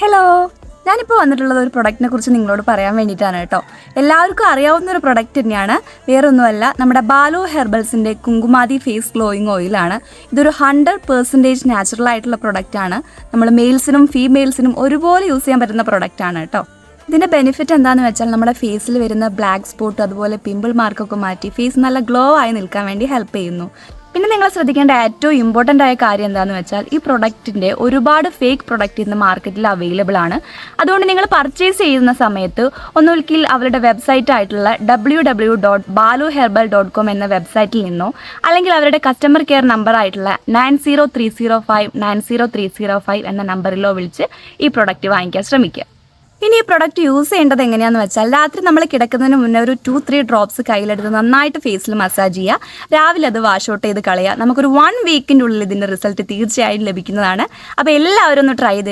Hello, ഞാനിപ്പോൾ വന്നിട്ടുള്ളത് ഒരു പ്രൊഡക്റ്റിനെ കുറിച്ച് നിങ്ങളോട് പറയാൻ വേണ്ടിയിട്ടാണ് കേട്ടോ. എല്ലാവർക്കും അറിയാവുന്ന ഒരു പ്രൊഡക്റ്റ് തന്നെയാണ്. വേറൊന്നുമല്ല, നമ്മുടെ ബാലു ഹെർബൽസിൻ്റെ കുങ്കുമാതി ഫേസ് ഗ്ലോയിങ് ഓയിലാണ്. ഇതൊരു 100% നാച്ചുറൽ ആയിട്ടുള്ള പ്രൊഡക്റ്റാണ്. നമ്മൾ മെയിൽസിനും ഫീമെയിൽസിനും ഒരുപോലെ യൂസ് ചെയ്യാൻ പറ്റുന്ന പ്രൊഡക്റ്റാണ് കേട്ടോ. ഇതിൻ്റെ ബെനിഫിറ്റ് എന്താണെന്ന് വെച്ചാൽ നമ്മുടെ ഫേസിൽ വരുന്ന ബ്ലാക്ക് സ്പോട്ട് അതുപോലെ പിമ്പിൾ മാർക്കൊക്കെ മാറ്റി ഫേസ് നല്ല ഗ്ലോ ആയി നിൽക്കാൻ വേണ്ടി ഹെൽപ്പ് ചെയ്യുന്നു. പിന്നെ നിങ്ങൾ ശ്രദ്ധിക്കേണ്ട ഏറ്റവും ഇമ്പോർട്ടൻ്റ് ആയ കാര്യം എന്താണെന്ന് വെച്ചാൽ ഈ പ്രൊഡക്റ്റിൻ്റെ ഒരുപാട് ഫേക്ക് പ്രൊഡക്റ്റ് ഇന്ന് മാർക്കറ്റിൽ അവൈലബിൾ ആണ്. അതുകൊണ്ട് നിങ്ങൾ പർച്ചേസ് ചെയ്യുന്ന സമയത്ത് ഒന്നുകിൽ അവരുടെ വെബ്സൈറ്റ് ആയിട്ടുള്ള www.baluherbal.com എന്ന വെബ്സൈറ്റിൽ നിന്നോ അല്ലെങ്കിൽ അവരുടെ കസ്റ്റമർ കെയർ നമ്പർ ആയിട്ടുള്ള 9030590305 എന്ന നമ്പറിലോ വിളിച്ച് ഈ പ്രൊഡക്റ്റ് വാങ്ങിക്കാൻ ശ്രമിക്കുക. ഇനി ഈ പ്രൊഡക്റ്റ് യൂസ് ചെയ്യേണ്ടത് എങ്ങനെയാണെന്ന് വെച്ചാൽ രാത്രി നമ്മൾ കിടക്കുന്നതിന് മുന്നേ ഒരു 2-3 ഡ്രോപ്സ് കയ്യിലെടുത്ത് നന്നായിട്ട് ഫേസിൽ മസാജ് ചെയ്യുക. രാവിലെ അത് വാഷ് ഔട്ട് ചെയ്ത് കളയുക. നമുക്കൊരു 1 വീക്കിൻ്റെ ഉള്ളിൽ ഇതിൻ്റെ റിസൾട്ട് തീർച്ചയായും ലഭിക്കുന്നതാണ്. അപ്പോൾ എല്ലാവരും ഒന്ന് ട്രൈ ചെയ്ത്